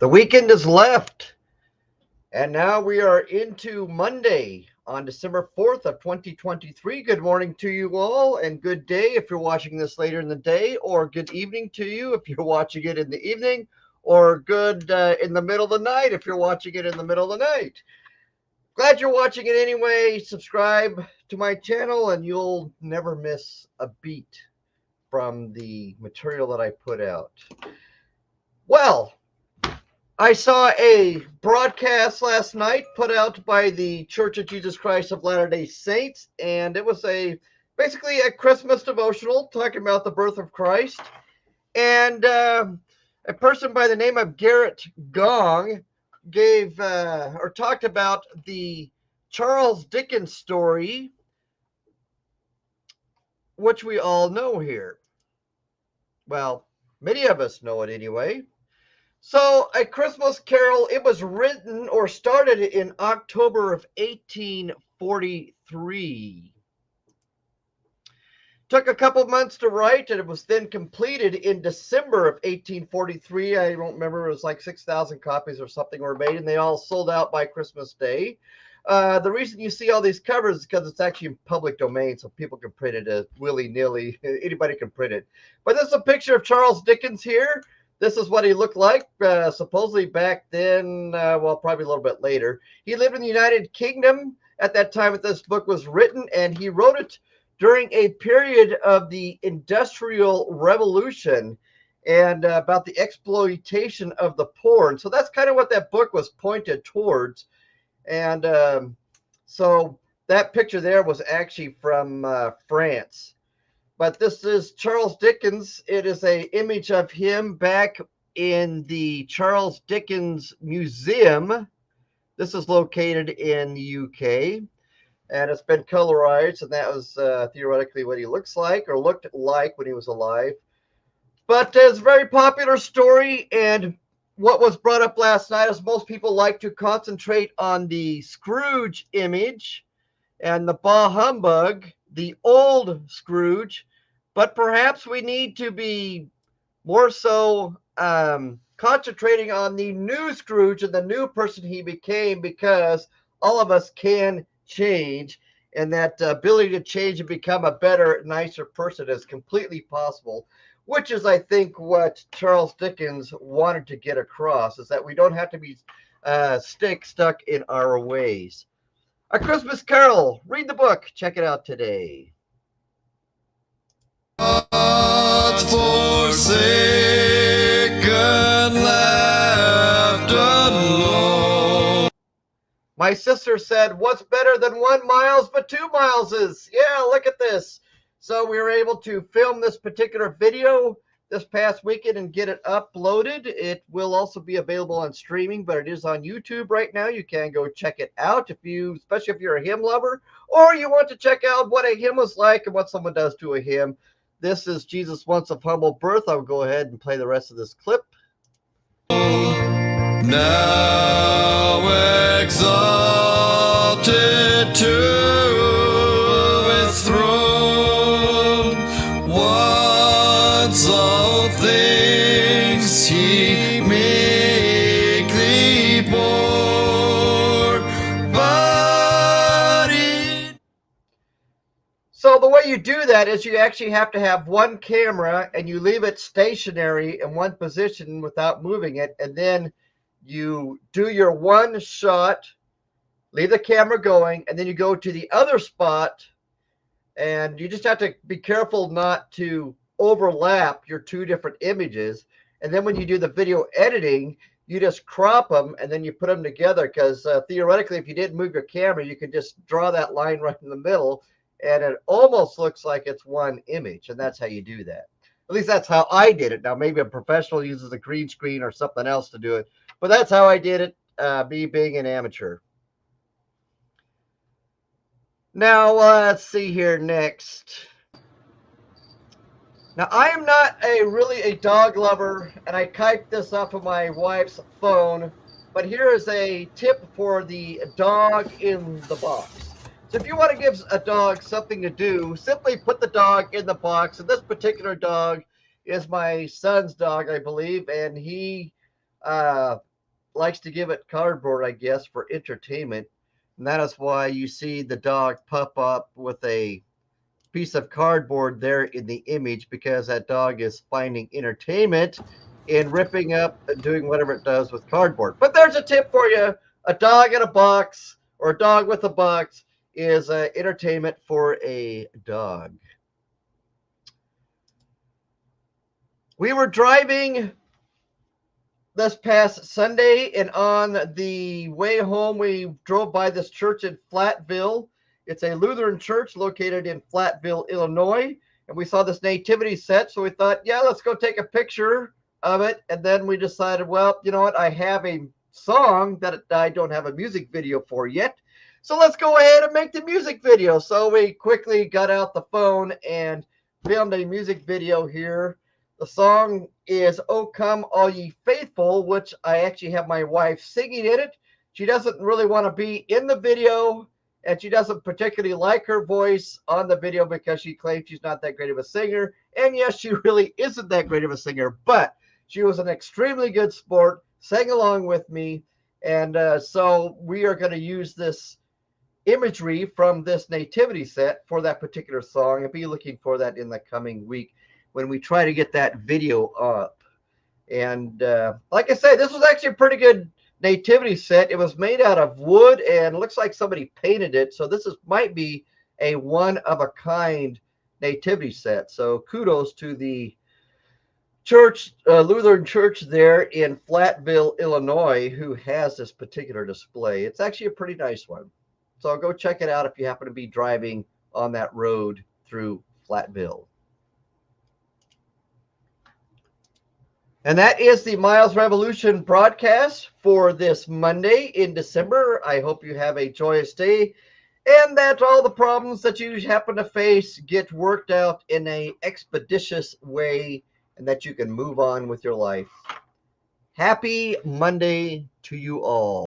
The weekend is left, and now we are into Monday on December 4th of 2023. Good morning to you all, and good day if you're watching this later in the day, or good evening to you if you're watching it in the evening, or good in the middle of the night if you're watching it in the middle of the night. Glad you're watching it anyway. Subscribe to my channel, and you'll never miss a beat from the material that I put out. Well, I saw a broadcast last night put out by the Church of Jesus Christ of Latter-day Saints, and it was basically a Christmas devotional talking about the birth of Christ. And a person by the name of Garrett Gong gave or talked about the Charles Dickens story, which we all know here. Well, many of us know it anyway. So, A Christmas Carol, it was written or started in October of 1843. Took a couple months to write, and it was then completed in December of 1843. I don't remember, it was like 6,000 copies or something were made, and they all sold out by Christmas Day. The reason you see all these covers is because it's actually in public domain, so people can print it willy-nilly. Anybody can print it. But this is a picture of Charles Dickens here. This is what he looked like, supposedly back then, well, probably a little bit later. He lived in the United Kingdom at that time that this book was written, and he wrote it during a period of the Industrial Revolution and about the exploitation of the poor. And so that's kind of what that book was pointed towards. And so that picture there was actually from France. But this is Charles Dickens. It is an image of him back in the Charles Dickens Museum. This is located in the UK. And it's been colorized, and that was theoretically what he looks like or looked like when he was alive. But it's a very popular story, and what was brought up last night is most people like to concentrate on the Scrooge image and the bah humbug, the old Scrooge, but perhaps we need to be more so concentrating on the new Scrooge and the new person he became, because all of us can change, and that ability to change and become a better, nicer person is completely possible, which is, I think, what Charles Dickens wanted to get across, is that we don't have to be stuck in our ways. A Christmas Carol. Read the book. Check it out today. God's forsaken, left alone. My sister said, what's better than 1 Myles but 2 Myleses? Yeah, look at this. So we were able to film this particular video this past weekend and get it uploaded. It will also be available on streaming, but it is on YouTube right now. You can go check it out, especially if you're a hymn lover, or you want to check out what a hymn was like and what someone does to a hymn. This is Jesus Once of Humble Birth. I'll go ahead and play the rest of this clip. Now exalted to his throne, once all things he meekly bore, but he... So the way you do that is you actually have to have one camera, and you leave it stationary in one position without moving it, and then you do your one shot, leave the camera going, and then you go to the other spot, and you just have to be careful not to overlap your two different images. And then when you do the video editing, you just crop them and then you put them together, because theoretically, if you didn't move your camera, you could just draw that line right in the middle, and it almost looks like it's one image. And that's how you do that. At least that's how I did it. Now, maybe a professional uses a green screen or something else to do it, but that's how I did it, me being an amateur. Now, let's see here next. Now, I am not really a dog lover, and I typed this off of my wife's phone, but here is a tip for the dog in the box. So if you want to give a dog something to do, simply put the dog in the box. And this particular dog is my son's dog, I believe, and he likes to give it cardboard, I guess, for entertainment. And that is why you see the dog pop up with a piece of cardboard there in the image, because that dog is finding entertainment in ripping up and doing whatever it does with cardboard. But there's a tip for you. A dog in a box or a dog with a box is entertainment for a dog. We were driving this past Sunday, and on the way home, we drove by this church in Flatville. It's a Lutheran church located in Flatville, Illinois. And we saw this nativity set, so we thought, yeah, let's go take a picture of it. And then we decided, well, you know what? I have a song that I don't have a music video for yet. So let's go ahead and make the music video. So we quickly got out the phone and filmed a music video here. The song is "O Come All Ye Faithful," which I actually have my wife singing in it. She doesn't really want to be in the video, and she doesn't particularly like her voice on the video because she claims she's not that great of a singer. And yes, she really isn't that great of a singer, but she was an extremely good sport, sang along with me. And so we are going to use this imagery from this nativity set for that particular song, and be looking for that in the coming week when we try to get that video up. And like I said, this was actually a pretty good nativity set. It was made out of wood and looks like somebody painted it. So this might be a one-of-a-kind nativity set. So kudos to the church, Lutheran church there in Flatville, Illinois, who has this particular display. It's actually a pretty nice one. So go check it out if you happen to be driving on that road through Flatville. And that is the Myles Revolution broadcast for this Monday in December. I hope you have a joyous day and that all the problems that you happen to face get worked out in an expeditious way and that you can move on with your life. Happy Monday to you all.